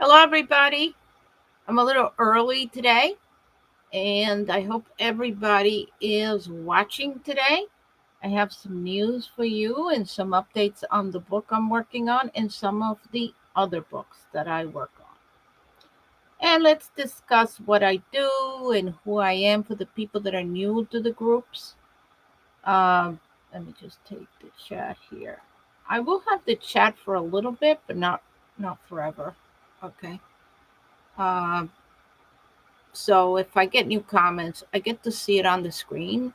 Hello, everybody. I'm a little early today, and I hope everybody is watching today. I have some news for you and some updates on the book I'm working on and some of the other books that I work on. And let's discuss what I do and who I am for the people that are new to the groups. Let me just take the chat here. I will have the chat for a little bit, but not forever. Okay. Um, So if I get new comments, I get to see it on the screen.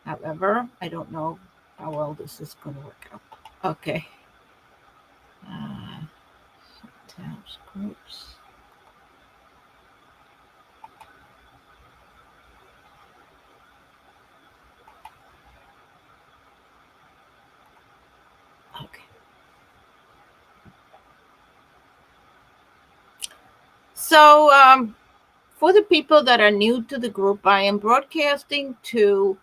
However, I don't know how well this is going to work out. Okay. Uh, tabs, groups. Okay. So for the people that are new to the group, I am broadcasting to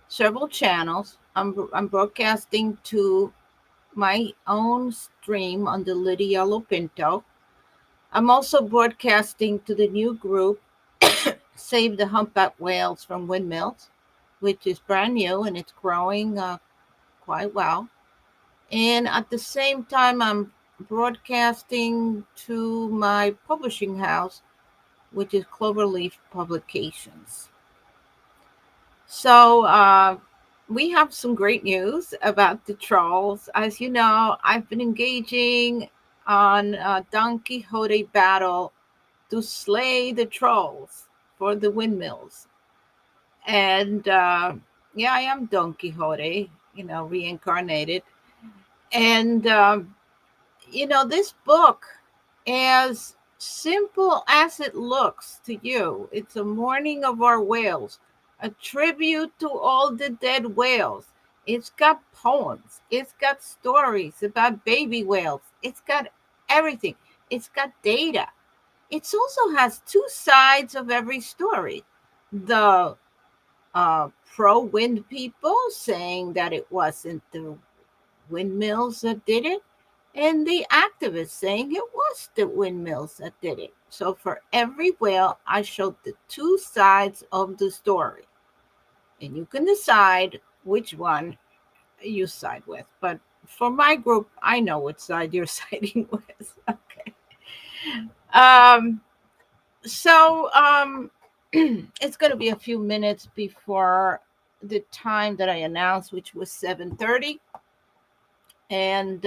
several channels. I'm broadcasting to my own stream on the Liddy Yellow Pinto. I'm also broadcasting to the new group, Save the Humpback Whales from Windmills, which is brand new and it's growing quite well. And at the same time, I'm broadcasting to my publishing house, which is Cloverleaf Publications. So we have some great news about the trolls. As you know, I've been engaging on a Don Quixote battle to slay the trolls for the windmills. And yeah, I am Don Quixote, reincarnated. And, this book, as simple as it looks to you, it's a mourning of our whales, a tribute to all the dead whales. It's got poems, it's got stories about baby whales, it's got everything, it's got data. It also has two sides of every story. The pro wind people saying that it wasn't the windmills that did it, and the activists saying it was the windmills that did it. So for every whale, I showed the two sides of the story. And you can decide which one you side with. But for my group, I know which side you're siding with. Okay. Um, so it's going to be a few minutes before the time that I announced, which was 7:30. And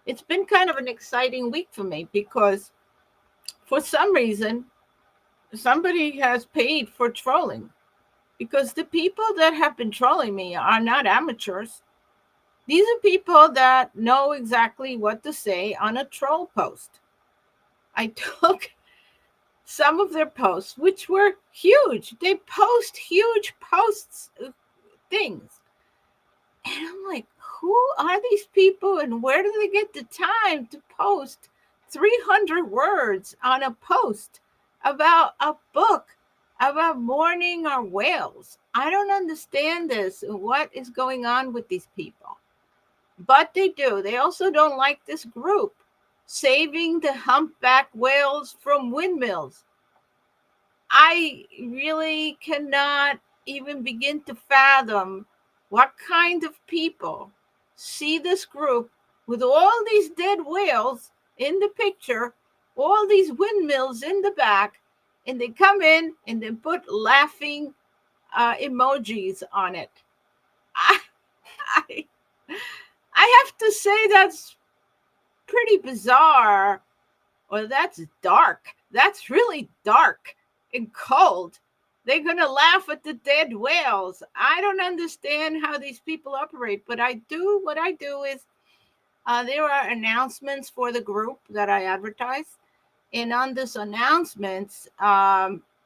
it's been kind of an exciting week for me because For some reason, somebody has paid for trolling, because the people that have been trolling me are not amateurs. These are people that know exactly what to say on a troll post. I took some of their posts, which were huge. They post huge posts, things. And I'm like, who are these people and where do they get the time to post 300 words on a post about a book about mourning our whales? I don't understand this. What is going on with these people? But they do. They also don't like this group, saving the humpback whales from windmills. I really cannot even begin to fathom what kind of people see this group with all these dead whales in the picture, all these windmills in the back, and they come in and they put laughing emojis on it. I, I, I have to say that's pretty bizarre, or that's dark. That's really dark and cold. They're going to laugh at the dead whales. I don't understand how these people operate, but I do. What I do is there are announcements for the group that I advertise. And on these announcements,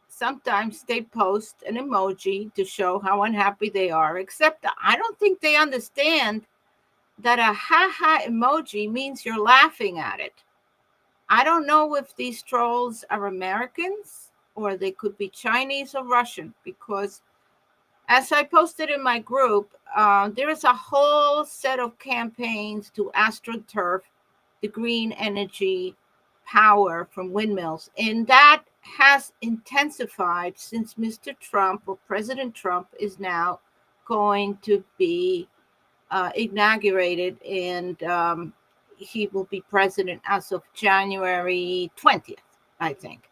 sometimes they post an emoji to show how unhappy they are, except I don't think they understand that a ha-ha emoji means you're laughing at it. I don't know if these trolls are Americans or they could be Chinese or Russian, because as I posted in my group, there is a whole set of campaigns to astroturf the green energy power from windmills. And that has intensified since Mr. Trump, or President Trump, is now going to be inaugurated, and he will be president as of January 20th, I think.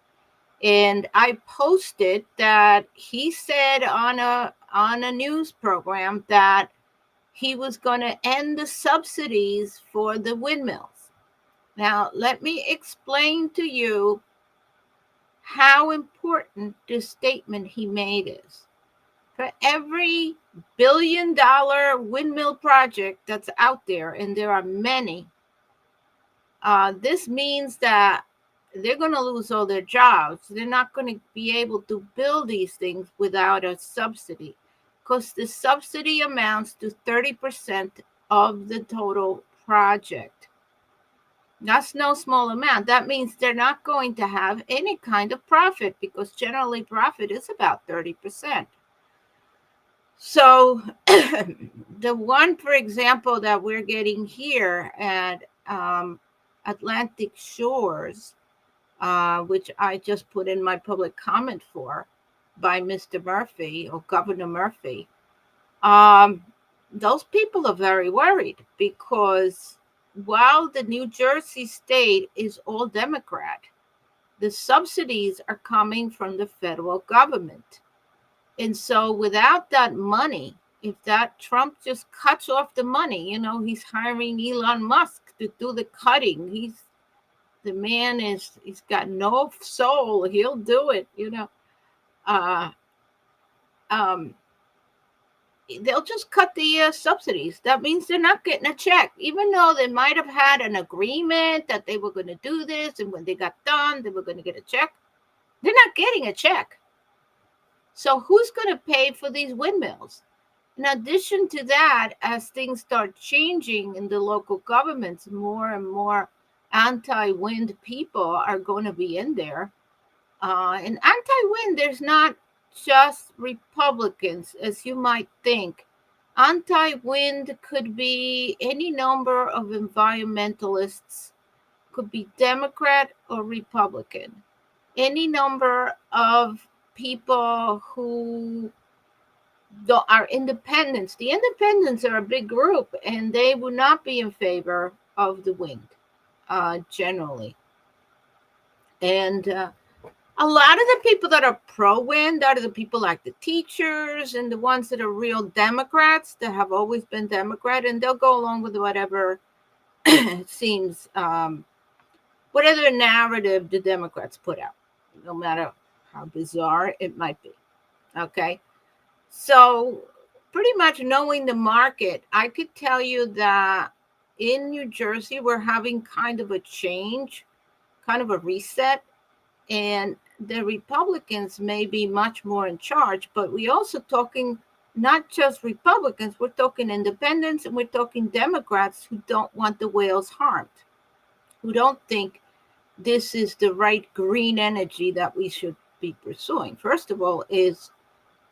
And I posted that he said on a news program that he was going to end the subsidies for the windmills. Now, let me explain to you how important this statement he made is. For every $1 billion windmill project that's out there, and there are many, this means that they're going to lose all their jobs. They're not going to be able to build these things without a subsidy, because the subsidy amounts to 30% of the total project. That's no small amount. That means they're not going to have any kind of profit, because generally profit is about 30%. So the one, for example, that we're getting here at Atlantic Shores, which I just put in my public comment for, by Mr. Murphy, or Governor Murphy, those people are very worried, because while the New Jersey state is all Democrat, the subsidies are coming from the federal government. And so without that money, if that Trump just cuts off the money, he's hiring Elon Musk to do the cutting. The man he's got no soul. He'll do it, uh, um, they'll just cut the subsidies. That means they're not getting a check, even though they might have had an agreement that they were going to do this. And when they got done, they were going to get a check. They're not getting a check. So who's going to pay for these windmills? In addition to that, as things start changing in the local governments, more and more anti-wind people are going to be in there. And anti-wind, there's not just Republicans, as you might think. Anti-wind could be any number of environmentalists, could be Democrat or Republican. Any number of people who are independents. The independents are a big group, and they will not be in favor of the wind, generally. And a lot of the people that are pro-wind are the people like the teachers and the ones that are real Democrats, that have always been Democrat, and they'll go along with whatever seems whatever narrative the Democrats put out, no matter how bizarre it might be. Okay. So, pretty much knowing the market, I could tell you that in New Jersey, we're having kind of a change, kind of a reset, and the Republicans may be much more in charge, but we also talking not just Republicans, we're talking independents and we're talking Democrats who don't want the whales harmed, who don't think this is the right green energy that we should be pursuing. First of all, is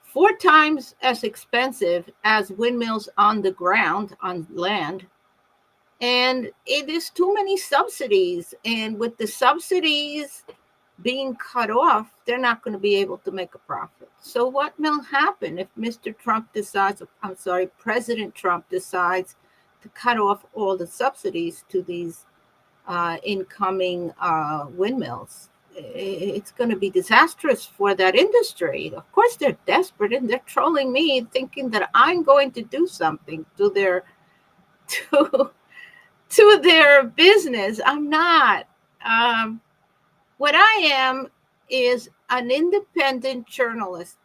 4 times as expensive as windmills on the ground, on land. And it is too many subsidies. And with the subsidies being cut off, they're not going to be able to make a profit. So, what will happen if Mr. Trump decides, I'm sorry, President Trump decides to cut off all the subsidies to these incoming windmills? It's going to be disastrous for that industry. Of course, they're desperate and they're trolling me, thinking that I'm going to do something to their to to their business. I'm not. Um, what I am is an independent journalist.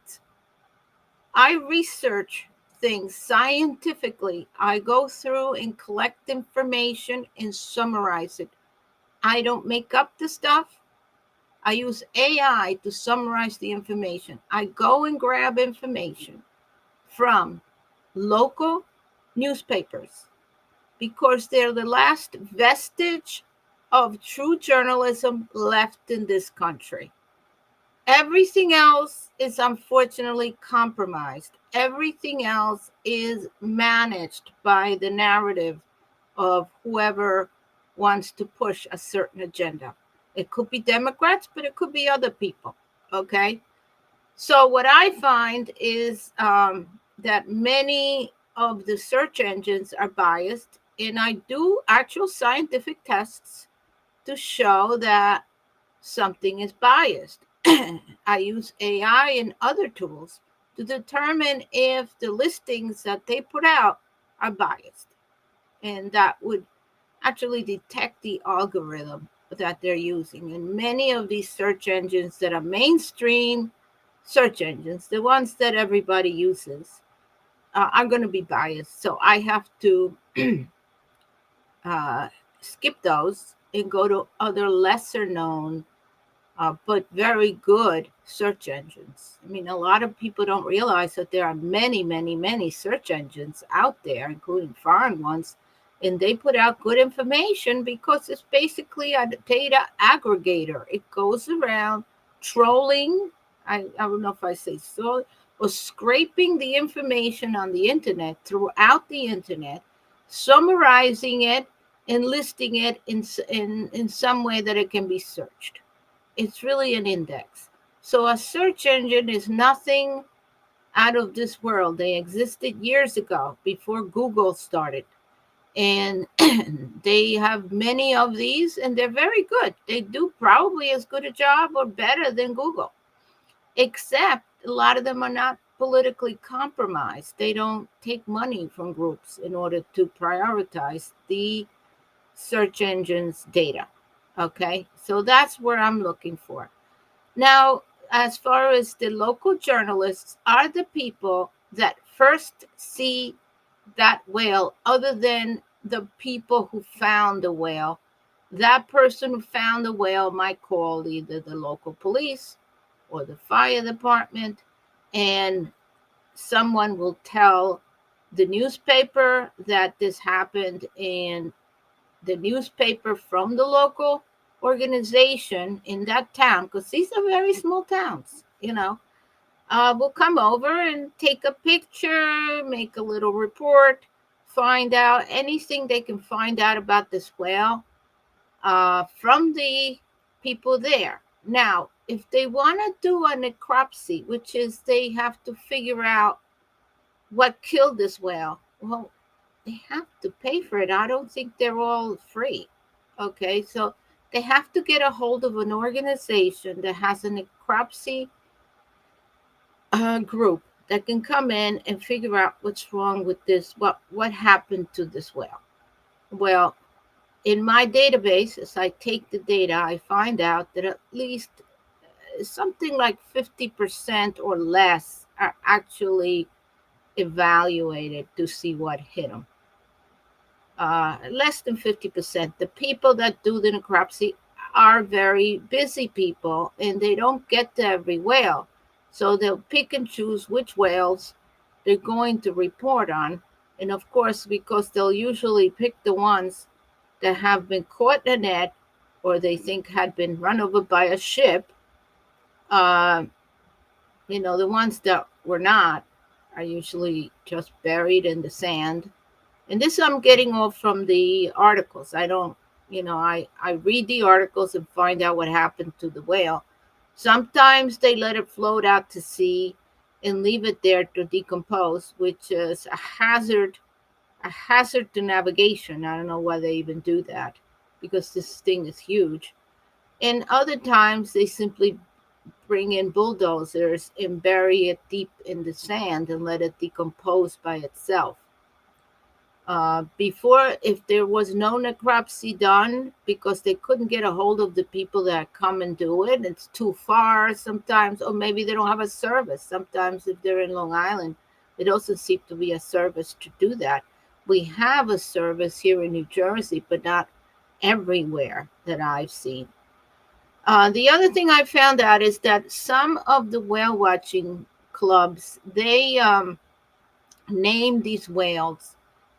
I research things scientifically. I go through and collect information and summarize it. I don't make up the stuff. I use AI to summarize the information. I go and grab information from local newspapers because they're the last vestige of true journalism left in this country. Everything else is unfortunately compromised. Everything else is managed by the narrative of whoever wants to push a certain agenda. It could be Democrats, but it could be other people. Okay. So, what I find is that many of the search engines are biased, and I do actual scientific tests to show that something is biased. I use AI and other tools to determine if the listings that they put out are biased. And that would actually detect the algorithm that they're using. And many of these search engines that are mainstream search engines, the ones that everybody uses, are going to be biased. So I have to uh, skip those and go to other lesser known but very good search engines. I mean, a lot of people don't realize that there are many, many, many search engines out there, including foreign ones, and they put out good information because it's basically a data aggregator. It goes around trolling, I don't know if I say so, or scraping the information on the internet throughout the internet, summarizing it, and listing it in some way that it can be searched. It's really an index. So a search engine is nothing out of this world. They existed years ago before Google started. And they have many of these and they're very good. They do probably as good a job or better than Google, except a lot of them are not politically compromised. They don't take money from groups in order to prioritize the search engine's data. Okay, so that's where I'm looking for. Now, as far as the local journalists are the people that first see that whale, other than the people who found the whale, that person who found the whale might call either the local police or the fire department, and someone will tell the newspaper that this happened, and the newspaper from the local organization in that town, because these are very small towns, will come over and take a picture, make a little report, find out anything they can find out about this whale from the people there. Now, if they want to do a necropsy, which is they have to figure out what killed this whale, well, they have to pay for it. I don't think they're all free. Okay, so they have to get a hold of an organization that has a necropsy group that can come in and figure out what's wrong with this, what happened to this whale. Well, In my database, as I take the data, I find out that at least something like 50% or less are actually evaluated to see what hit them. Less than 50%. The people that do the necropsy are very busy people and they don't get to every whale. So they'll pick and choose which whales they're going to report on. And of course, because they'll usually pick the ones that have been caught in a net or they think had been run over by a ship, uh, the ones that were not are usually just buried in the sand. And this I'm getting off from the articles. I don't, I read the articles and find out what happened to the whale. Sometimes they let it float out to sea and leave it there to decompose, which is a hazard to navigation. I don't know why they even do that because this thing is huge. And other times they simply bring in bulldozers and bury it deep in the sand and let it decompose by itself. Before, if there was no necropsy done because they couldn't get a hold of the people that come and do it, it's too far sometimes, or maybe they don't have a service. Sometimes, if they're in Long Island, it doesn't seem to be a service to do that. We have a service here in New Jersey, but not everywhere that I've seen. The other thing I found out is that some of the whale watching clubs, they name these whales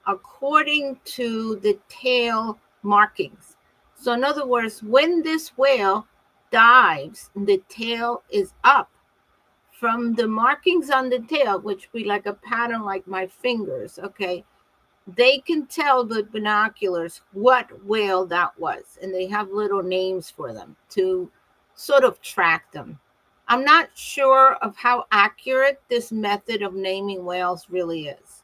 according to the tail markings. So, in other words, when this whale dives, the tail is up. From the markings on the tail, which be like a pattern like my fingers, okay, they can tell with binoculars what whale that was. And they have little names for them to sort of track them. I'm not sure of how accurate this method of naming whales really is.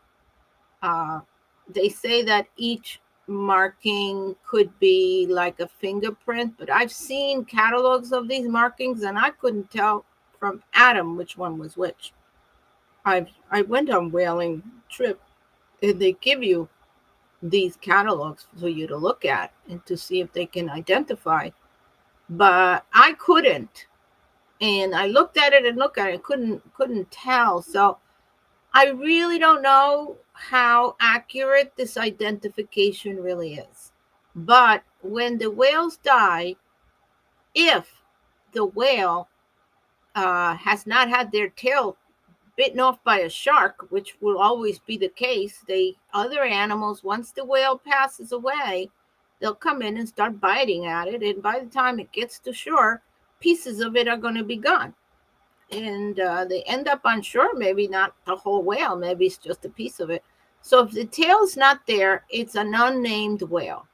Uh, they say that each marking could be like a fingerprint, but I've seen catalogs of these markings and I couldn't tell from Adam which one was which. I went on whaling trip and they give you these catalogs for you to look at and to see if they can identify, but I couldn't. And I looked at it and looked at it, couldn't tell. So I really don't know how accurate this identification really is. But when the whales die, if the whale has not had their tail bitten off by a shark, which will always be the case, other animals, once the whale passes away, they'll come in and start biting at it. And by the time it gets to shore, pieces of it are going to be gone. And they end up on shore, maybe not the whole whale, maybe it's just a piece of it. So if the tail's not there, it's an unnamed whale.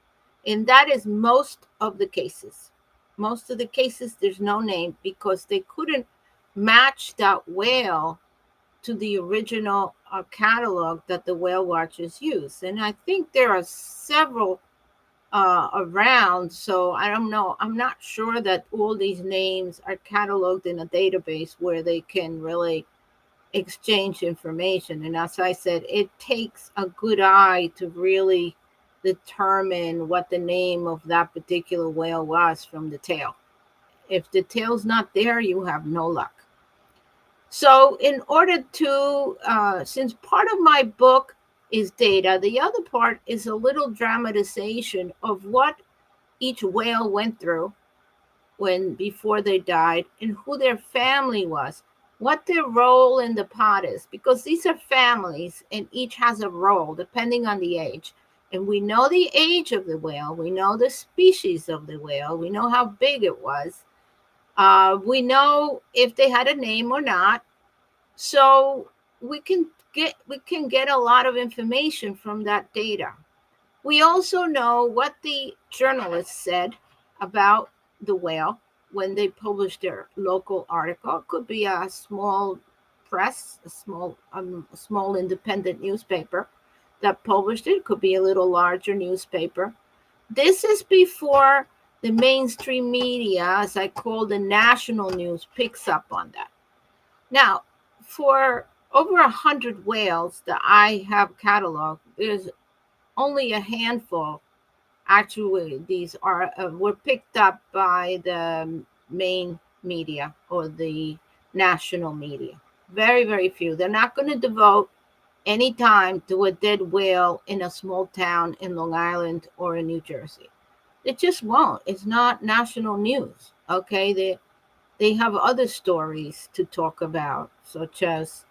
And that is most of the cases. Most of the cases, there's no name because they couldn't match that whale to the original catalog that the whale watchers use. And I think there are several around. So I don't know. I'm not sure that all these names are cataloged in a database where they can really exchange information. And as I said, it takes a good eye to really determine what the name of that particular whale was from the tail. If the tail's not there, you have no luck. So, in order to, since part of my book is data, the other part is a little dramatization of what each whale went through when before they died and who their family was, what their role in the pot is, because these are families and each has a role depending on the age. And we know the age of the whale, we know the species of the whale, we know how big it was, we know if they had a name or not. So we can get a lot of information from that data. We also know what the journalists said about the whale when they published their local article. It could be a small press, a small independent newspaper that published it. It could be a little larger newspaper. This is before the mainstream media, as I call the national news, picks up on that. Now, for over 100 whales that I have cataloged, there's only a handful actually these are were picked up by the main media or the national media. Very, very few. They're not going to devote any time to a dead whale in a small town in Long Island or in New Jersey. It just won't. It's not national news. Okay, they have other stories to talk about, such as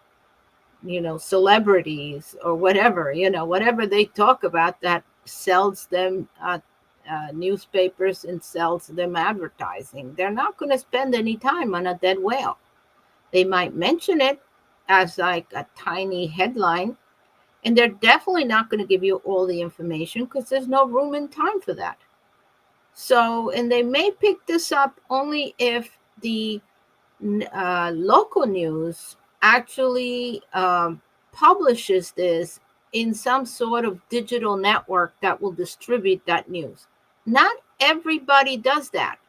celebrities or whatever, whatever they talk about that sells them newspapers and sells them advertising. They're not going to spend any time on a dead whale. They might mention it as like a tiny headline, and they're definitely not going to give you all the information because there's no room and time for that. So, and they may pick this up only if the local news actually publishes this in some sort of digital network that will distribute that news. Not everybody does that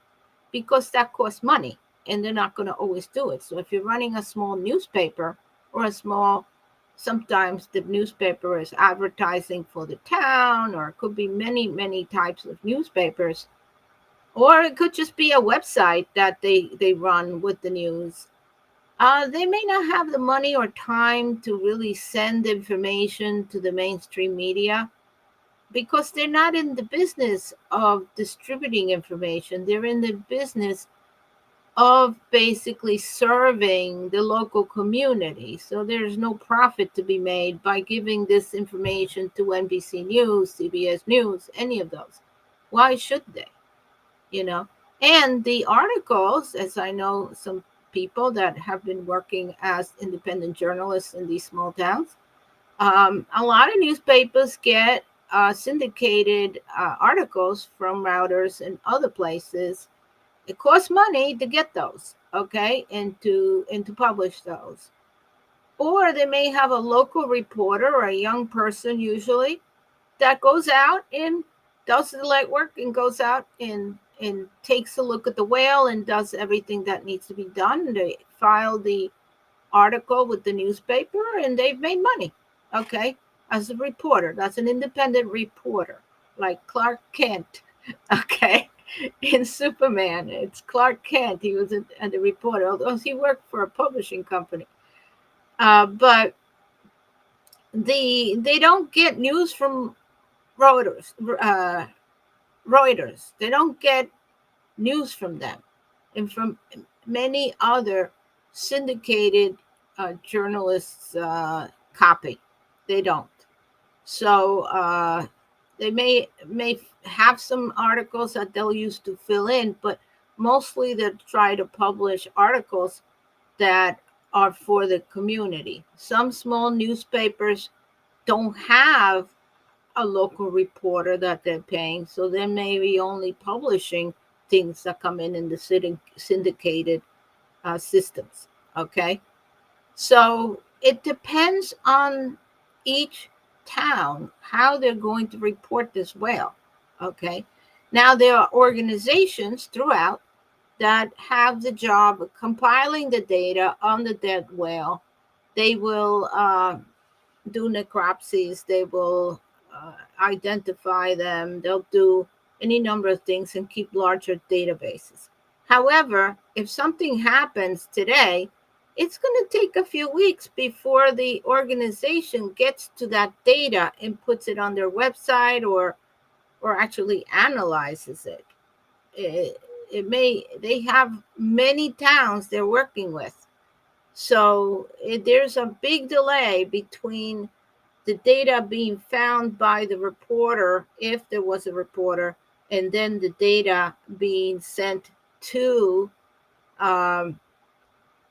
because that costs money and they're not going to always do it. So if you're running a small newspaper or sometimes the newspaper is advertising for the town, or it could be many, many types of newspapers, or it could just be a website that they run with the news. They may not have the money or time to really send information to the mainstream media because they're not in the business of distributing information. They're in the business of basically serving the local community. So there's no profit to be made by giving this information to NBC News, CBS News, any of those. Why should they? You know, and the articles, as I know some people that have been working as independent journalists in these small towns, a lot of newspapers get syndicated articles from routers and other places. It costs money to get those, okay, and to publish those. Or they may have a local reporter or a young person usually that goes out and does the legwork and goes out and takes a look at the whale and does everything that needs to be done. They file the article with the newspaper and they've made money, okay, as a reporter. That's an independent reporter, like Clark Kent, okay, in Superman. It's Clark Kent. He was a reporter, although he worked for a publishing company. But they don't get news from Reuters. Reuters. They don't get news from them, and from many other syndicated journalists' copy. They don't. So they may have some articles that they'll use to fill in, but mostly they try to publish articles that are for the community. Some small newspapers don't have a local reporter that they're paying, so they may be only publishing things that come in the syndicated systems. Okay, so it depends on each town how they're going to report this whale. Okay, now there are organizations throughout that have the job of compiling the data on the dead whale. They will do necropsies. They will identify them. They'll do any number of things and keep larger databases. However, if something happens today, it's going to take a few weeks before the organization gets to that data and puts it on their website or actually analyzes it. They have many towns they're working with. So there's a big delay between the data being found by the reporter, if there was a reporter, and then the data being sent to an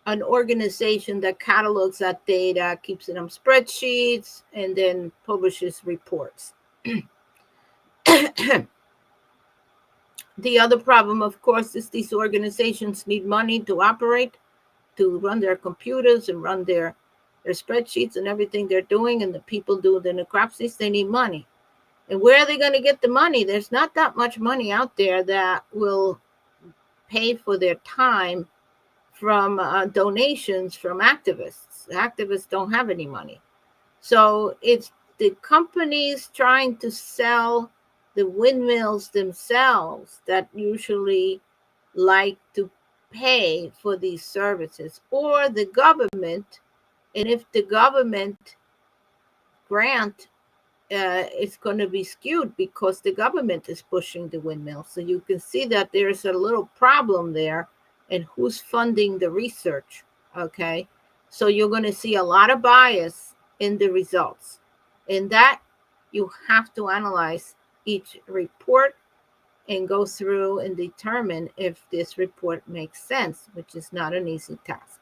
organization that catalogs that data, keeps it on spreadsheets, and then publishes reports. The other problem, of course, is these organizations need money to operate, to run their computers and run their spreadsheets and everything they're doing, and the people do the necropsies. They need money. And where are they going to get the money? There's not that much money out there that will pay for their time from donations from activists. Activists don't have any money. So it's the companies trying to sell the windmills themselves that usually like to pay for these services, or the government. And if the government grant, it's going to be skewed because the government is pushing the windmill. So you can see that there's a little problem there and who's funding the research. Okay. So you're going to see a lot of bias in the results. In that, you have to analyze each report and go through and determine if this report makes sense, which is not an easy task.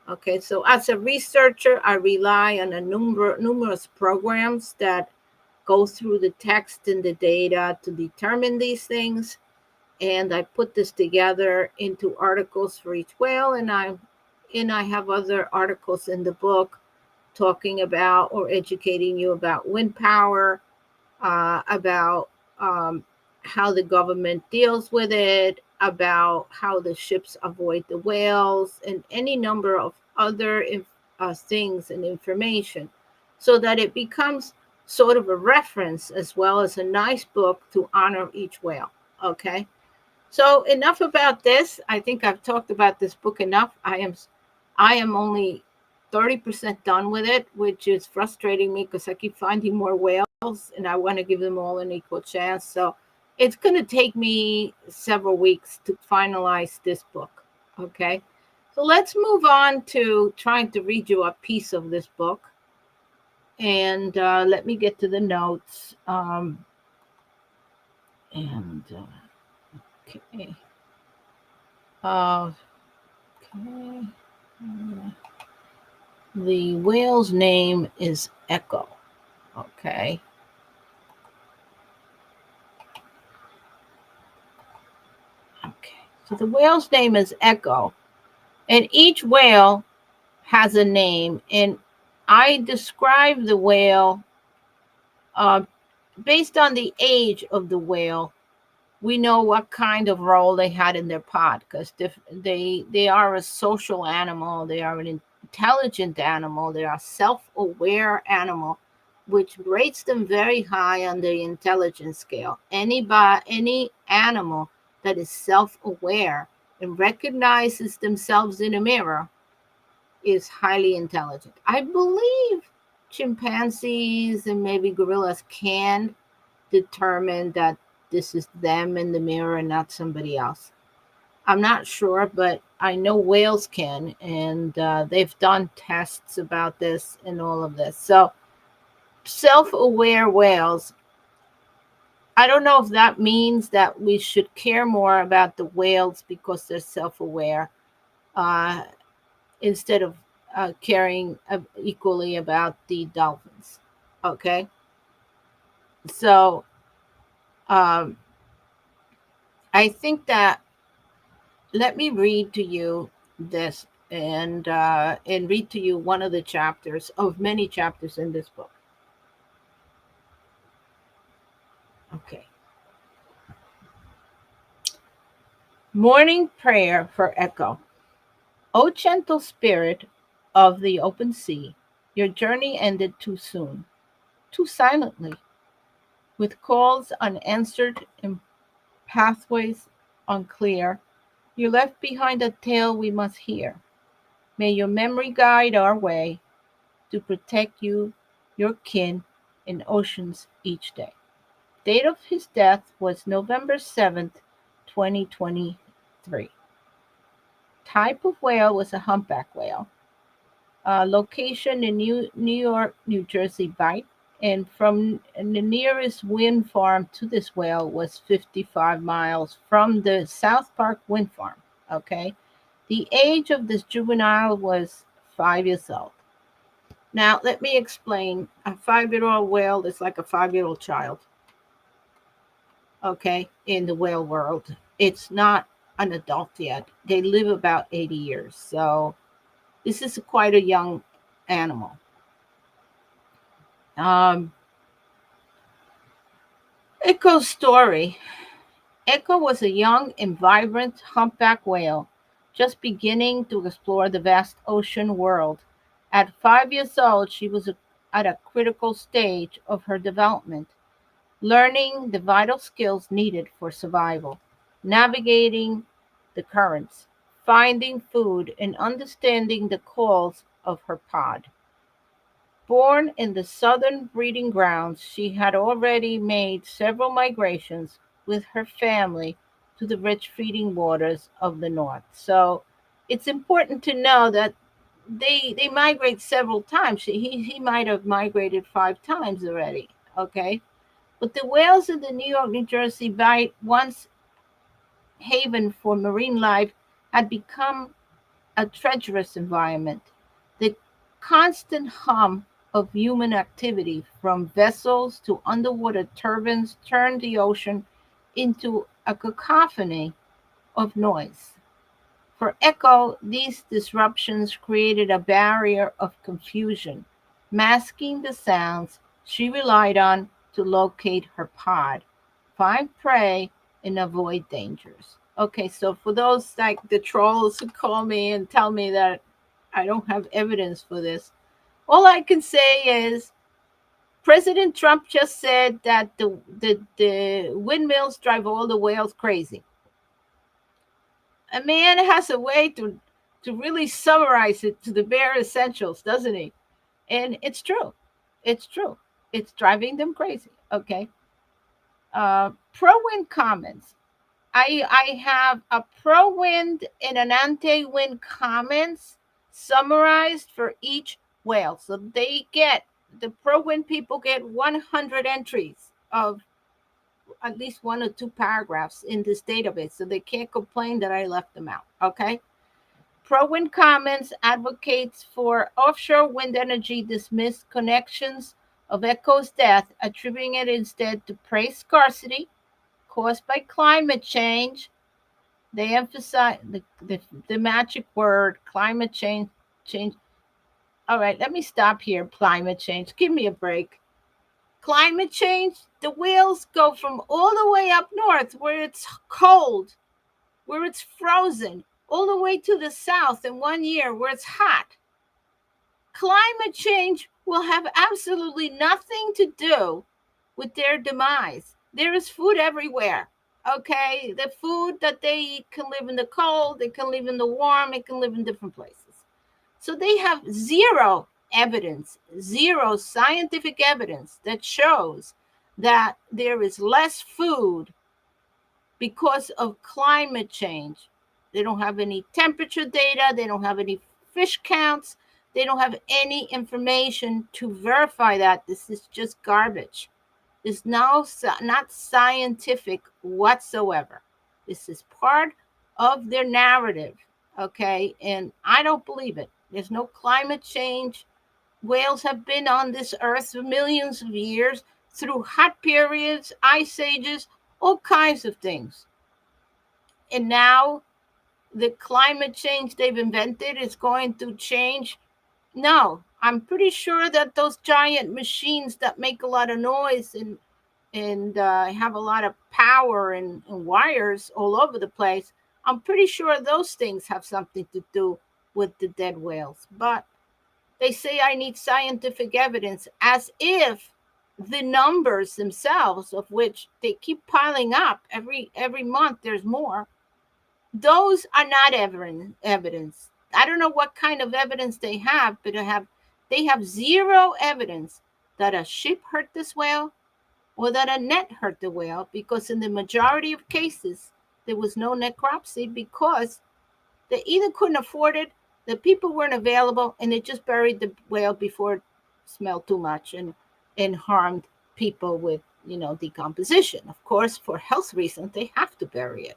Okay, so as a researcher, I rely on numerous programs that go through the text and the data to determine these things. And I put this together into articles for each whale, and I have other articles in the book talking about or educating you about wind power, about how the government deals with it, about how the ships avoid the whales, and any number of other things and information, so that it becomes sort of a reference as well as a nice book to honor each whale. Okay. So enough about this. I think I've talked about this book enough. I am only 30% done with it, which is frustrating me because I keep finding more whales and I want to give them all an equal chance. So it's going to take me several weeks to finalize this book. Okay. So let's move on to trying to read you a piece of this book. And let me get to the notes. And okay. Okay. The whale's name is Echo. Okay. Okay. So the whale's name is Echo. And each whale has a name. And I describe the whale uh, based on the age of the whale. We know what kind of role they had in their pod because they are a social animal. They are an intelligent animal. They are a self-aware animal, which rates them very high on the intelligence scale. Any animal that is self-aware and recognizes themselves in a mirror is highly intelligent. I believe chimpanzees and maybe gorillas can determine that this is them in the mirror and not somebody else. I'm not sure, but I know whales can, and they've done tests about this and all of this. So, self aware whales, I don't know if that means that we should care more about the whales because they're self aware uh, instead of caring equally about the dolphins. Okay. So, um, I think that let me read to you this and read to you one of the chapters of many chapters in this book. Okay. Morning prayer for Echo. O gentle spirit of the open sea, your journey ended too soon, too silently, with calls unanswered and pathways unclear. You left behind a tale we must hear. May your memory guide our way to protect you, your kin, in oceans each day. Date of his death was November 7th, 2023. Type of whale was a humpback whale. Location in New York, New Jersey Bight. And from the nearest wind farm to this whale was 55 miles from the South Park wind farm. Okay. The age of this juvenile was 5 years old. Now, let me explain. A 5 year old whale is like a 5 year old child, okay, in the whale world. It's not an adult yet. They live about 80 years. So, this is quite a young animal. Um, Echo's story. Echo was a young and vibrant humpback whale just beginning to explore the vast ocean world. At 5 years old, she was at a critical stage of her development. learning the vital skills needed for survival, navigating the currents, finding food, and understanding the calls of her pod. Born in the southern breeding grounds, she had already made several migrations with her family to the rich feeding waters of the north. So it's important to know that they migrate several times. He might have migrated 5 times already. Okay, but the whales in the New York, New Jersey Bight, once haven for marine life, had become a treacherous environment. The constant hum of human activity, from vessels to underwater turbines, turned the ocean into a cacophony of noise. For Echo, these disruptions created a barrier of confusion, masking the sounds she relied on to locate her pod, find prey, and avoid dangers. Okay, so for those like the trolls who call me and tell me that I don't have evidence for this, all I can say is President Trump just said that the windmills drive all the whales crazy. A man has a way to really summarize it to the bare essentials, doesn't he? And it's true. It's true. It's driving them crazy. Okay. Pro wind comments. I have a pro wind and an anti wind comments summarized for each whale. So they get the pro wind people get 100 entries of at least 1 or 2 paragraphs in this database, so they can't complain that I left them out. Okay. Pro Wind Comments advocates for offshore wind energy dismissed connections of Echo's death, attributing it instead to prey scarcity caused by climate change. They emphasize the magic word climate change. Change. All right, let me stop here. Climate change. Give me a break. Climate change. The whales go from all the way up north where it's cold, where it's frozen, all the way to the south in one year where it's hot. Climate change will have absolutely nothing to do with their demise. There is food everywhere. Okay, the food that they eat can live in the cold, it can live in the warm, it can live in different places. So they have zero evidence, zero scientific evidence that shows that there is less food because of climate change. They don't have any temperature data, they don't have any fish counts, they don't have any information to verify that. This is just garbage. It's now not scientific whatsoever. This is part of their narrative, okay? And I don't believe it. There's no climate change. Whales have been on this earth for millions of years through hot periods, ice ages, all kinds of things. And now the climate change they've invented is going to change. No, I'm pretty sure that those giant machines that make a lot of noise and have a lot of power and wires all over the place, I'm pretty sure those things have something to do with the dead whales. But they say I need scientific evidence, as if the numbers themselves, of which they keep piling up every month, there's more. Those are not evidence. I don't know what kind of evidence they have, but they have zero evidence that a ship hurt this whale or that a net hurt the whale, because in the majority of cases there was no necropsy because they either couldn't afford it, the people weren't available, and they just buried the whale before it smelled too much and harmed people with decomposition. Of course, for health reasons, they have to bury it.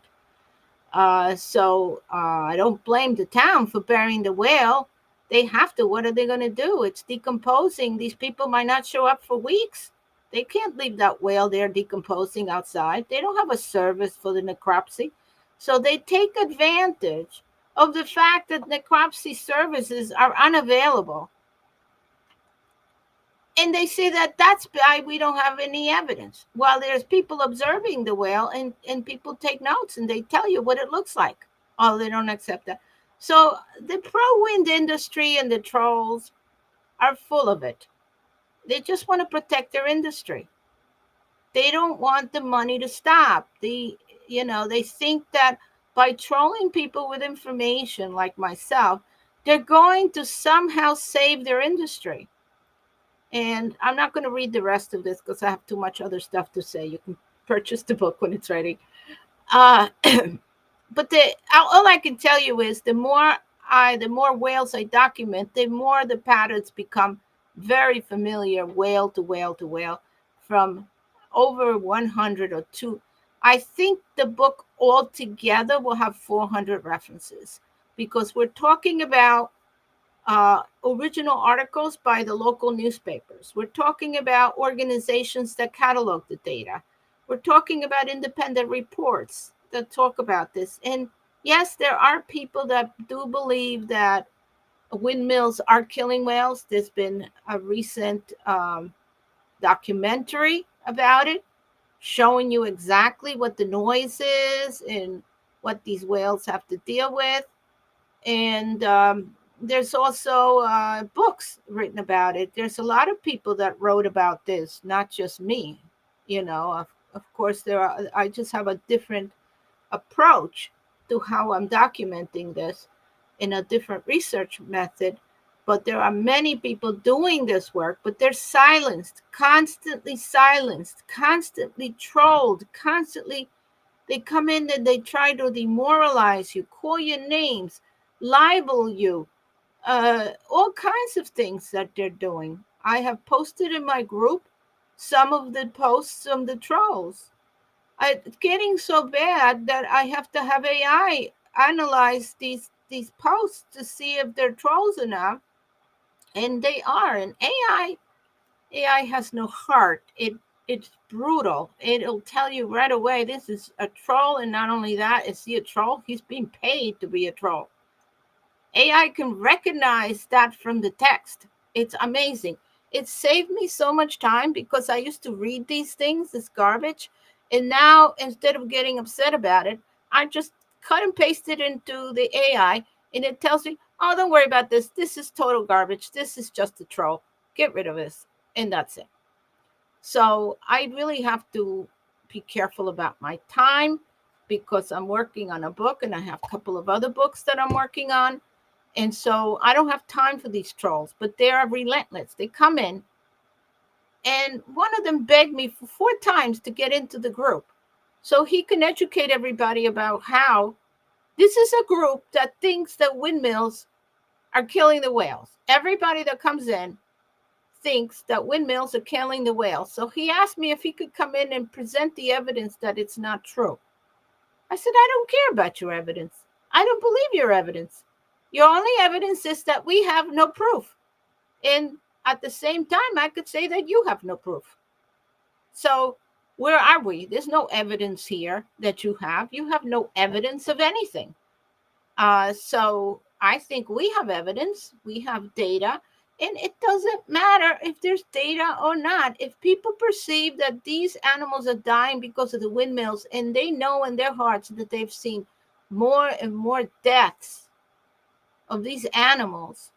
So I don't blame the town for burying the whale. They have to. What are they going to do? It's decomposing. These people might not show up for weeks. They can't leave that whale there decomposing outside. They don't have a service for the necropsy. So they take advantage of the fact that necropsy services are unavailable. And they say that that's why we don't have any evidence. Well, there's people observing the whale, and people take notes and they tell you what it looks like. Oh, they don't accept that. So the pro wind industry and the trolls are full of it. They just want to protect their industry. They don't want the money to stop. They think that by trolling people with information like myself, they're going to somehow save their industry. And I'm not going to read the rest of this because I have too much other stuff to say. You can purchase the book when it's ready. Uh, but all I can tell you is the more whales I document, the more the patterns become very familiar, whale to whale to whale, from over 100 or two. I think the book altogether will have 400 references because we're talking about original articles by the local newspapers. We're talking about organizations that catalog the data. We're talking about independent reports that talk about this. And yes, there are people that do believe that windmills are killing whales. There's been a recent documentary about it showing you exactly what the noise is and what these whales have to deal with. And there's also books written about it. There's a lot of people that wrote about this, not just me. Of course, I just have a different approach to how I'm documenting this in a different research method. But there are many people doing this work, but they're silenced, constantly trolled, constantly. They come in and they try to demoralize you, call you names, libel you, all kinds of things that they're doing. I have posted in my group some of the posts from the trolls. It's getting so bad that I have to have AI analyze these posts to see if they're trolls enough, and they are. And AI has no heart. It's brutal. It'll tell you right away this is a troll, and not only that, is he a troll? He's being paid to be a troll. AI can recognize that from the text. It's amazing. It saved me so much time because I used to read these things, this garbage, and now instead of getting upset about it, I just cut and paste it into the AI, and it tells me, "Oh, don't worry about this. This is total garbage. This is just a troll. Get rid of this," and that's it. So I really have to be careful about my time because I'm working on a book and I have a couple of other books that I'm working on. And so I don't have time for these trolls, but they are relentless. They come in, and one of them begged me for 4 times to get into the group so he can educate everybody about how this is a group that thinks that windmills are killing the whales. Everybody that comes in thinks that windmills are killing the whales. So he asked me if he could come in and present the evidence that it's not true. I said, I don't care about your evidence. I don't believe your evidence. Your only evidence is that we have no proof. And at the same time, I could say that you have no proof. So where are we? There's no evidence here that you have. You have no evidence of anything. So I think we have evidence, we have data, and it doesn't matter if there's data or not. If people perceive that these animals are dying because of the windmills, and they know in their hearts that they've seen more and more deaths of these animals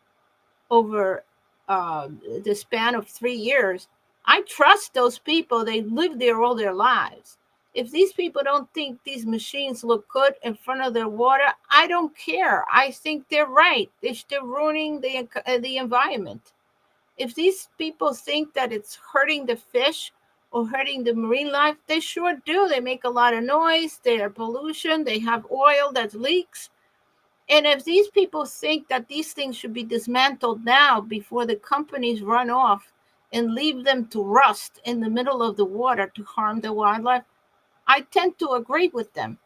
over the span of 3 years, I trust those people. They live there all their lives. If these people don't think these machines look good in front of their water, I don't care. I think they're right. They're ruining the environment. If these people think that it's hurting the fish or hurting the marine life, they sure do. They make a lot of noise. They are pollution. They have oil that leaks. And if these people think that these things should be dismantled now before the companies run off and leave them to rust in the middle of the water to harm the wildlife, I tend to agree with them.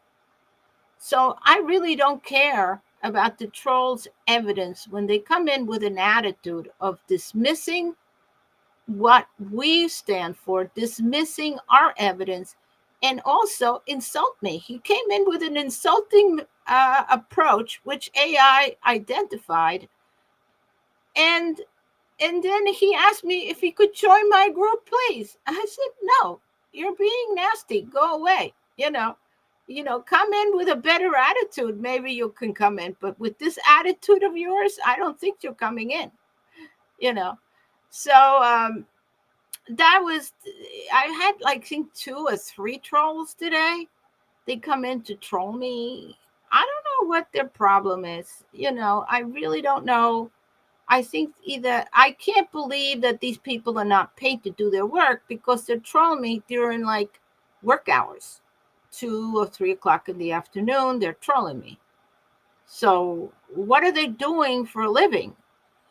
So I really don't care about the trolls' evidence when they come in with an attitude of dismissing what we stand for, dismissing our evidence, and also insult me. He came in with an insulting approach, which AI identified, and then he asked me if he could join my group, please. I said, no, you're being nasty. Go away. Come in with a better attitude. Maybe you can come in, but with this attitude of yours, I don't think you're coming in. You know, so that was, I had like, I think 2 or 3 trolls today. They come in to troll me. I don't know what their problem is. I really don't know. I think either I can't believe that these people are not paid to do their work because they're trolling me during like work hours, 2 or 3 o'clock in the afternoon. They're trolling me. So what are they doing for a living?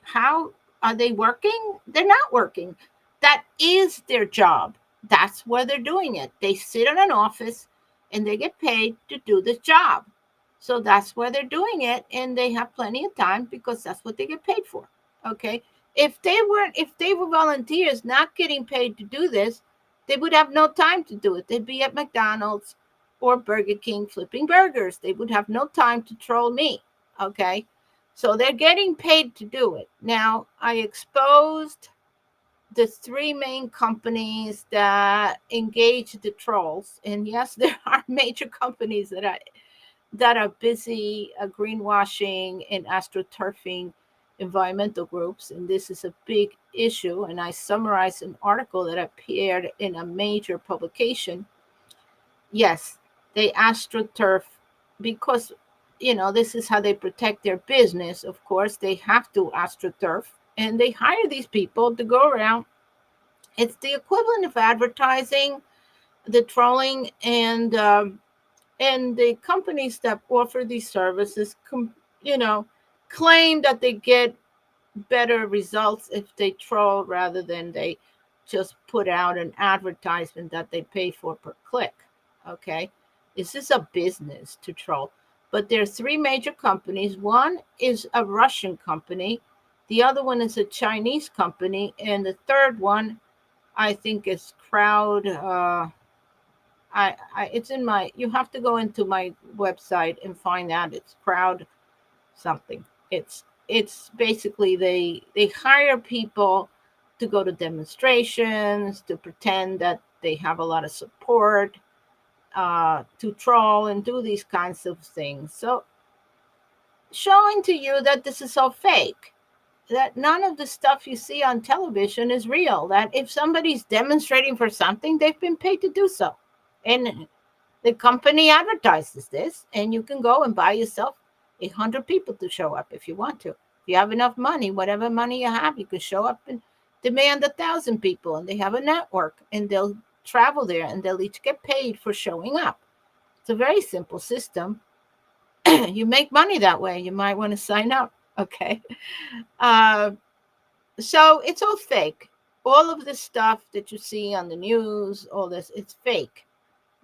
How are they working? They're not working. That is their job. That's where they're doing it. They sit in an office and they get paid to do this job. So that's where they're doing it, and they have plenty of time because that's what they get paid for. Okay. If they were volunteers not getting paid to do this, they would have no time to do it. They'd be at McDonald's or Burger King flipping burgers. They would have no time to troll me. Okay. So they're getting paid to do it. Now, I exposed the 3 main companies that engage the trolls. And yes, there are major companies that are busy greenwashing and astroturfing environmental groups. And this is a big issue. And I summarized an article that appeared in a major publication. Yes, they astroturf because this is how they protect their business. Of course, they have to astroturf, and they hire these people to go around. It's the equivalent of advertising, the trolling, and the companies that offer these services, you know, claim that they get better results if they troll rather than they just put out an advertisement that they pay for per click. Okay. This is a business to troll. But there are 3 major companies. One is a Russian company, the other one is a Chinese company, and the third one, I think, is Crowd. It's in my. You have to go into my website and find out. It's Crowd something. It's basically they hire people to go to demonstrations to pretend that they have a lot of support, to troll and do these kinds of things. So showing to you that this is all fake. That none of the stuff you see on television is real. That if somebody's demonstrating for something, they've been paid to do so. And the company advertises this, and you can go and buy yourself 100 people to show up if you want to. If you have enough money, whatever money you have, you can show up and demand 1,000 people, and they have a network, and they'll travel there, and they'll each get paid for showing up. It's a very simple system. You make money that way. You might want to sign up. Okay. Uh, so it's all fake. All of this stuff that you see on the news, all this, it's fake.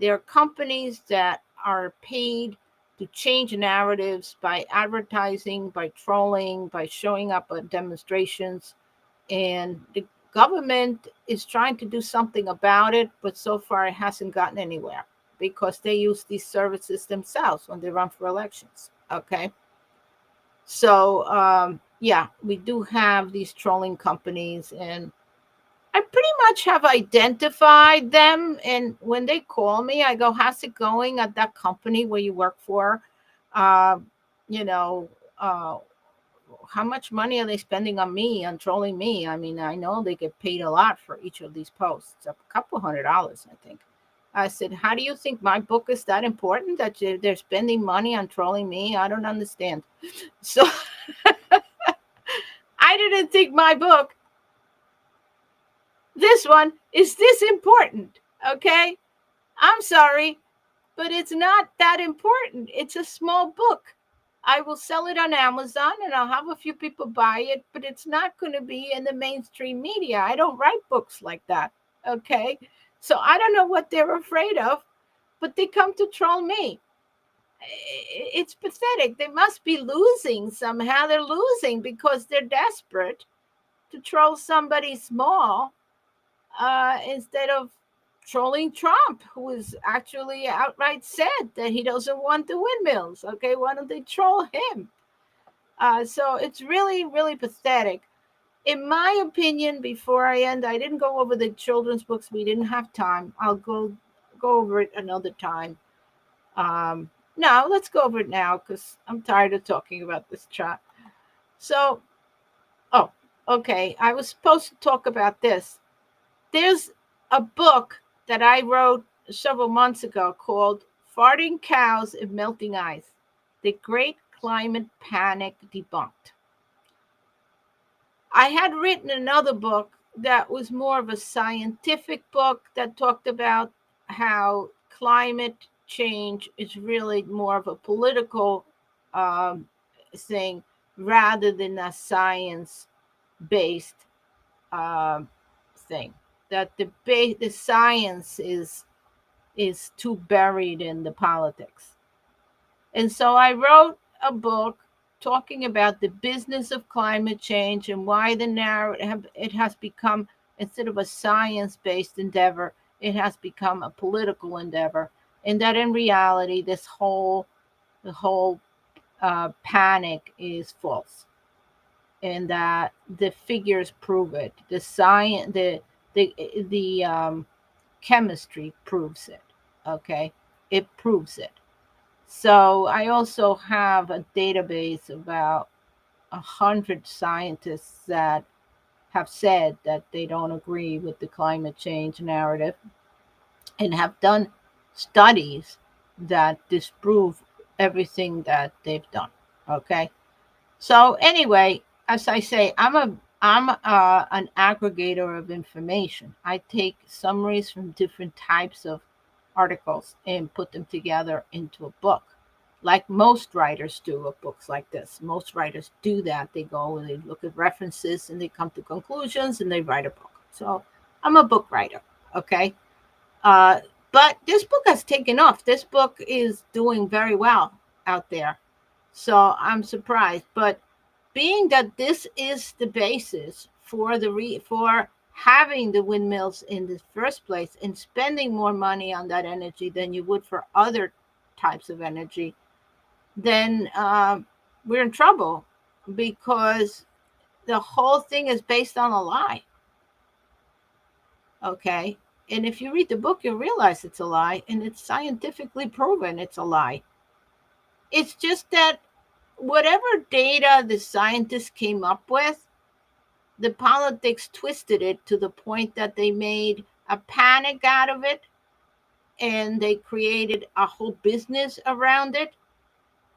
There are companies that are paid to change narratives by advertising, by trolling, by showing up at demonstrations. And the government is trying to do something about it, but so far it hasn't gotten anywhere because they use these services themselves when they run for elections. Okay. So, yeah, we do have these trolling companies, and I pretty much have identified them. And when they call me, I go, "How's it going at that company where you work for? Uh, you know, uh, how much money are they spending on me, on trolling me? I mean, I know they get paid a lot for each of these posts, a couple $100, I think." I said, "How do you think my book is that important that they're spending money on trolling me? I don't understand." So I didn't think my book, this one, is this important. Okay. I'm sorry, but it's not that important. It's a small book. I will sell it on Amazon and I'll have a few people buy it, but it's not going to be in the mainstream media. I don't write books like that. Okay. So I don't know what they're afraid of, but they come to troll me. It's pathetic. They must be losing somehow. They're losing because they're desperate to troll somebody small, instead of trolling Trump, who has actually outright said that he doesn't want the windmills. Okay, why don't they troll him? So it's really, really pathetic. In my opinion, before I end, I didn't go over the children's books. We didn't have time. I'll go over it another time. No, let's go over it now because I'm tired of talking about this chat. So, oh, okay. I was supposed to talk about this. There's a book that I wrote several months ago called Farting Cows and Melting Ice: The Great Climate Panic Debunked. I had written another book that was more of a scientific book that talked about how climate change is really more of a political um, thing rather than a science based um, thing. That the science is too buried in the politics. And so I wrote a book talking about the business of climate change and why the narrative it has become, instead of a science-based endeavor, it has become a political endeavor, and that in reality the whole panic is false, and that the figures prove it. The science, the chemistry proves it. Okay, it proves it. So I also have a database about 100 scientists that have said that they don't agree with the climate change narrative and have done studies that disprove everything that they've done. Okay. So anyway, as I say, I'm an aggregator of information. I take summaries from different types of articles and put them together into a book, like most writers do of books like this. Most writers do that. They go and they look at references and they come to conclusions and they write a book. So I'm a book writer. Okay. Uh, but this book has taken off. This book is doing very well out there. So I'm surprised. But being that this is the basis for for having the windmills in the first place and spending more money on that energy than you would for other types of energy, then we're in trouble because the whole thing is based on a lie. Okay. And if you read the book, you'll realize it's a lie, and it's scientifically proven it's a lie. It's just that whatever data the scientists came up with, the politics twisted it to the point that they made a panic out of it, and they created a whole business around it,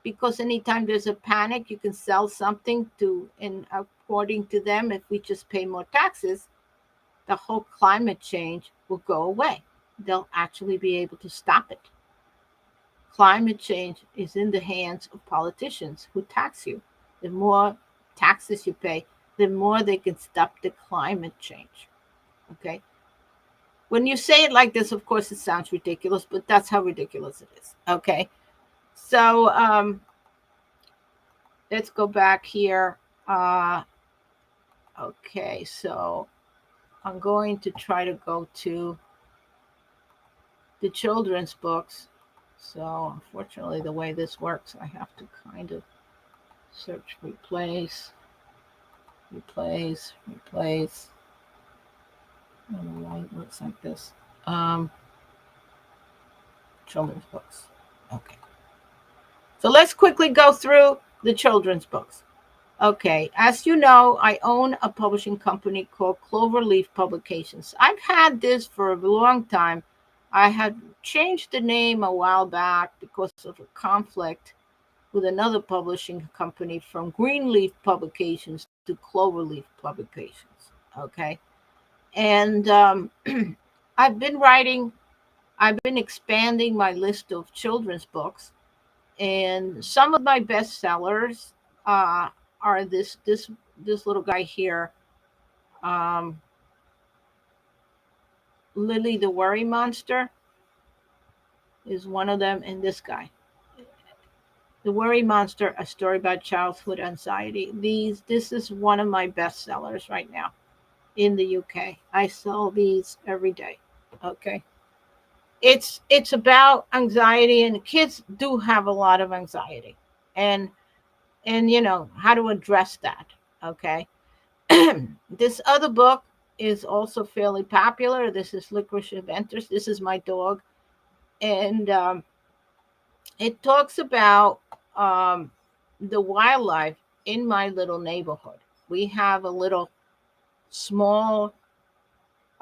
because anytime there's a panic you can sell something to, and according to them, if we just pay more taxes, the whole climate change will go away. They'll actually be able to stop it. Climate change is in the hands of politicians who tax you. The more taxes you pay, the more they can stop the climate change. Okay. When you say it like this, of course, it sounds ridiculous, but that's how ridiculous it is. Okay. So let's go back here. Okay. So I'm going to try to go to the children's books. So unfortunately, the way this works, I have to kind of search replace. I don't know why it looks like this. Um, Children's books. Okay. So let's quickly go through the children's books. Okay. As you know, I own a publishing company called Cloverleaf Publications. I've had this for a long time. I had changed the name a while back because of a conflict with another publishing company, from Greenleaf Publications to Cloverleaf Publications. Okay. And I've been writing, I've been expanding my list of children's books, and some of my bestsellers uh, are this little guy here, um, Lily the Worry Monster is one of them, and this guy, The Worry Monster: A Story About Childhood Anxiety. This is one of my bestsellers right now in the UK. I sell these every day. Okay. It's about anxiety, and kids do have a lot of anxiety. And how to address that. Okay. This other book is also fairly popular. This is Licorice Adventures. This is my dog. And it talks about the wildlife in my little neighborhood. We have a little small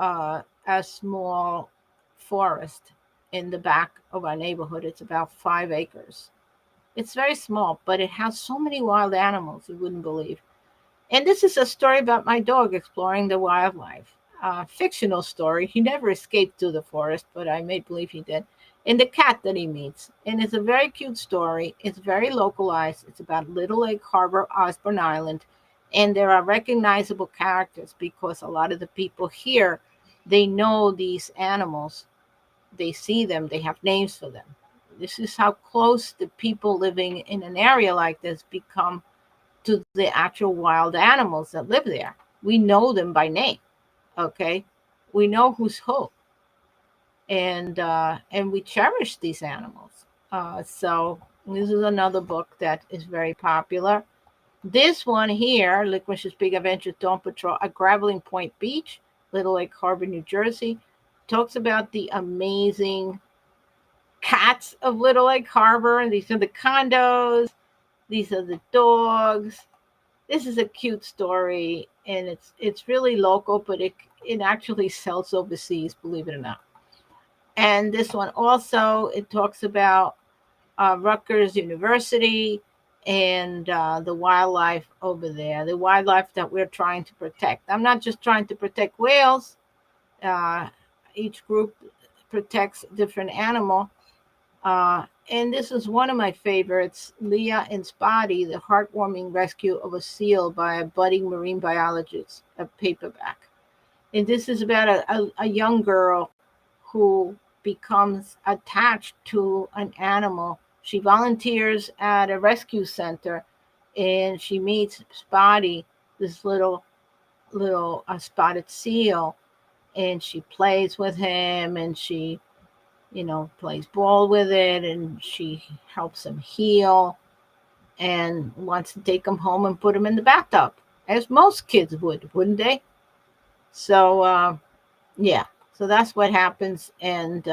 a small forest in the back of our neighborhood. It's about 5 acres. It's very small, but it has so many wild animals you wouldn't believe. And this is a story about my dog exploring the wildlife. Fictional story. He never escaped to the forest, but I made believe he did. And the cat that he meets. And it's a very cute story. It's very localized. It's about Little Lake Harbor, Osborne Island. And there are recognizable characters because a lot of the people here, they know these animals. They see them. They have names for them. This is how close the people living in an area like this become to the actual wild animals that live there. We know them by name. Okay, we know who's who, and we cherish these animals. So this is another book that is very popular. This one here, Licorice's Big Adventure Dawn Patrol at Graveling Point Beach, Little Lake Harbor, New Jersey, talks about the amazing cats of Little Lake Harbor. These are the condos. These are the dogs. This is a cute story, and it's really local, but it actually sells overseas, believe it or not. And this one also, it talks about Rutgers University and the wildlife over there, the wildlife that we're trying to protect. I'm not just trying to protect whales. Uh, each group protects a different animal. And this is one of my favorites, Leah and Spotty, the heartwarming rescue of a seal by a budding marine biologist, a paperback. And this is about a young girl who becomes attached to an animal. She volunteers at a rescue center and she meets Spotty, this little spotted seal, and she plays with him and she plays ball with it, and she helps him heal and wants to take him home and put him in the bathtub, as most kids would, wouldn't they? So, yeah, so that's what happens. And,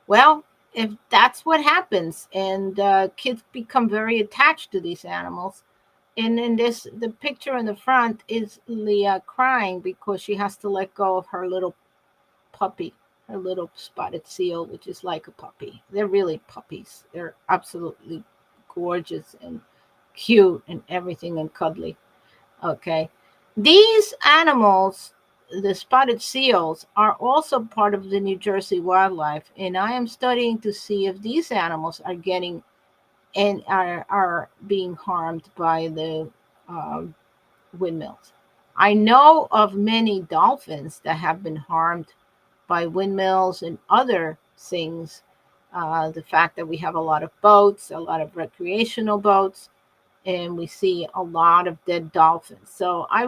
well, if that's what happens, and kids become very attached to these animals. And in this, the picture in the front is Leah crying because she has to let go of her little puppy, her little spotted seal, which is like a puppy. They're really puppies. They're absolutely gorgeous and cute and everything and cuddly. Okay. These animals, the spotted seals, are also part of the New Jersey wildlife. And I am studying to see if these animals are getting and are being harmed by the um, windmills. I know of many dolphins that have been harmed by windmills and other things. The fact that we have a lot of boats, a lot of recreational boats, and we see a lot of dead dolphins. So I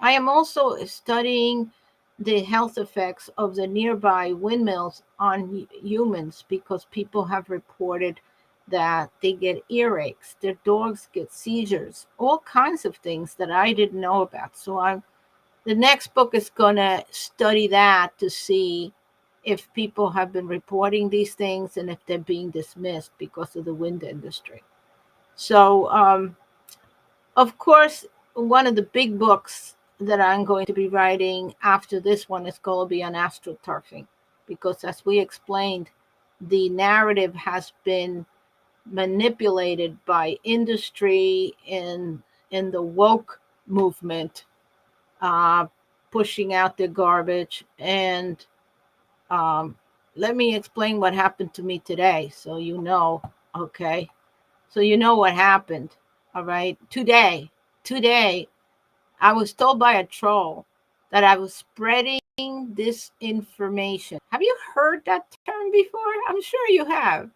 am also studying the health effects of the nearby windmills on humans because people have reported that they get earaches, their dogs get seizures, all kinds of things that I didn't know about. So the next book is going to study that to see if people have been reporting these things and if they're being dismissed because of the wind industry. So, of course, one of the big books that I'm going to be writing after this one is going to be on astroturfing, because as we explained, the narrative has been manipulated by industry and in the woke movement, uh, pushing out the garbage. And um, let me explain what happened to me today so you know, okay? So you know what happened, all right? Today, I was told by a troll that I was spreading this information. Have you heard that term before? I'm sure you have.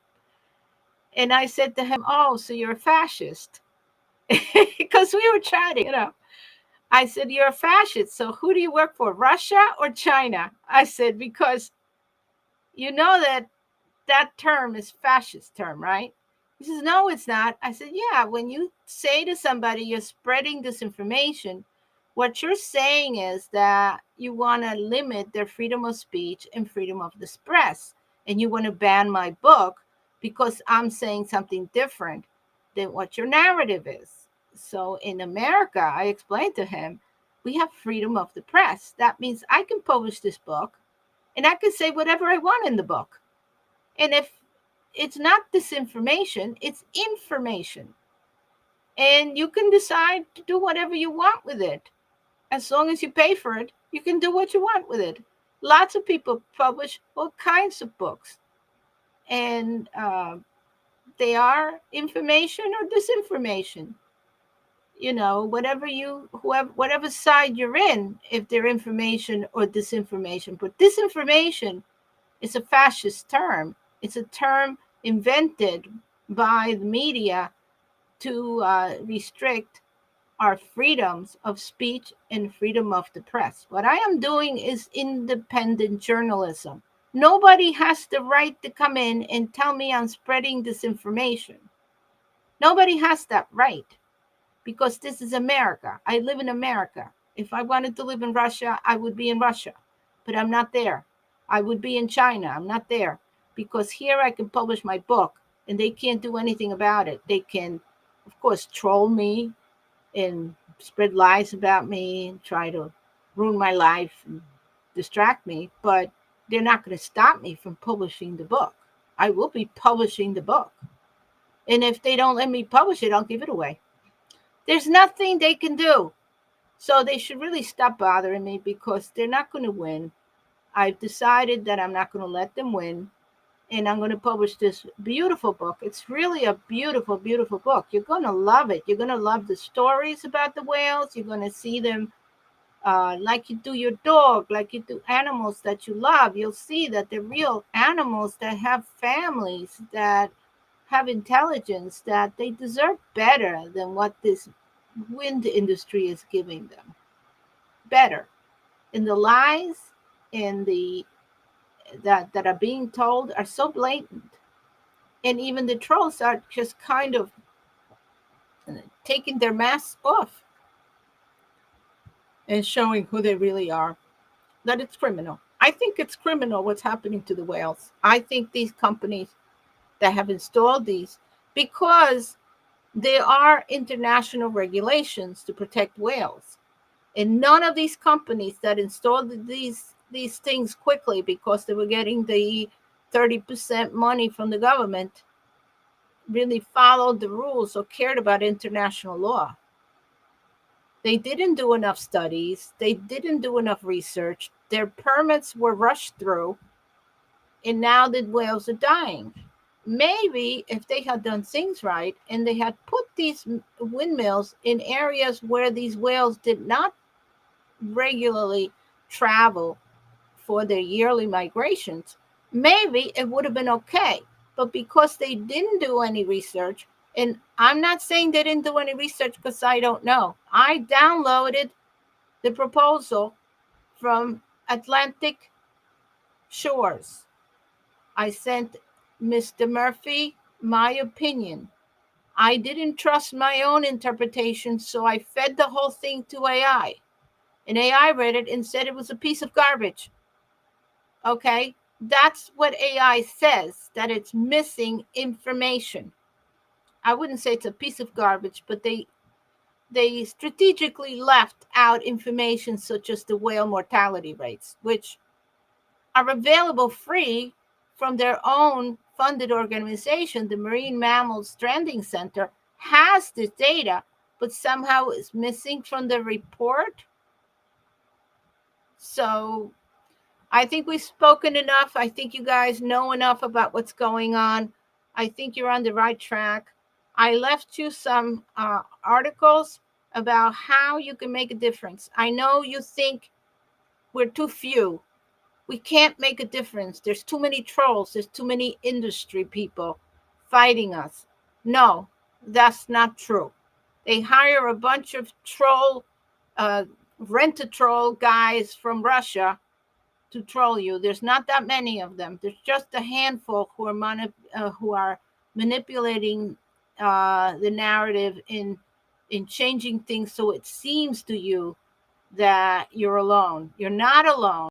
And I said to him, "Oh, so you're a fascist." Because we were chatting. I said, "You're a fascist. So who do you work for, Russia or China?" I said, "Because you know that term is fascist term, right?" He says, "No, it's not." I said, "Yeah, when you say to somebody you're spreading disinformation, what you're saying is that you want to limit their freedom of speech and freedom of the press. And you want to ban my book because I'm saying something different than what your narrative is." So in America, I explained to him, We have freedom of the press. That means I can publish this book and I can say whatever I want in the book. And if it's not disinformation, it's information. And you can decide to do whatever you want with it. As long as you pay for it, you can do what you want with it. Lots of people publish all kinds of books, and they are information or disinformation. Whatever whatever side you're in, if they're information or disinformation. But disinformation is a fascist term. It's a term invented by the media to restrict our freedoms of speech and freedom of the press. What I am doing is independent journalism. Nobody has the right to come in and tell me I'm spreading disinformation. Nobody has that right because this is America. I live in America. If I wanted to live in Russia, I would be in Russia, but I'm not there. I would be in China. I'm not there because here I can publish my book and they can't do anything about it. They can, of course, troll me and spread lies about me and try to ruin my life and distract me, but they're not going to stop me from publishing the book. I will be publishing the book. And if they don't let me publish it, I'll give it away. There's nothing they can do. So they should really stop bothering me because they're not going to win. I've decided that I'm not going to let them win. And I'm going to publish this beautiful book. It's really a beautiful, beautiful book. You're going to love it. You're going to love the stories about the whales. You're going to see them like you do your dog, like you do animals that you love. You'll see that they're real animals that have families, that have intelligence, that they deserve better than what this wind industry is giving them. Better. And the lies and the that are being told are so blatant. And even the trolls are just kind of taking their masks off and showing who they really are. That it's criminal. I think it's criminal what's happening to the whales. I think these companies that have installed these, because there are international regulations to protect whales, and none of these companies that installed these things quickly because they were getting the 30% money from the government really followed the rules or cared about international law. They didn't do enough studies. They didn't do enough research. Their permits were rushed through, and now the whales are dying. Maybe if they had done things right and they had put these windmills in areas where these whales did not regularly travel for their yearly migrations, maybe it would have been okay. But because they didn't do any research, and I'm not saying they didn't do any research because I don't know. I downloaded the proposal from Atlantic Shores. I sent Mr. Murphy my opinion. I didn't trust my own interpretation, so I fed the whole thing to AI. And AI read it and said it was a piece of garbage. Okay? That's what AI says, that it's missing information. I wouldn't say it's a piece of garbage, but they strategically left out information such as the whale mortality rates, which are available free from their own funded organization. The Marine Mammal Stranding Center has this data, but somehow it's missing from the report. So I think we've spoken enough. I think you guys know enough about what's going on. I think you're on the right track. I left you some articles about how you can make a difference. I know you think we're too few. We can't make a difference. There's too many trolls. There's too many industry people fighting us. No, that's not true. They hire a bunch of troll, uh, rent-a-troll guys from Russia to troll you. There's not that many of them. There's just a handful who are manipulating the narrative in changing things so it seems to you that you're alone. You're not alone.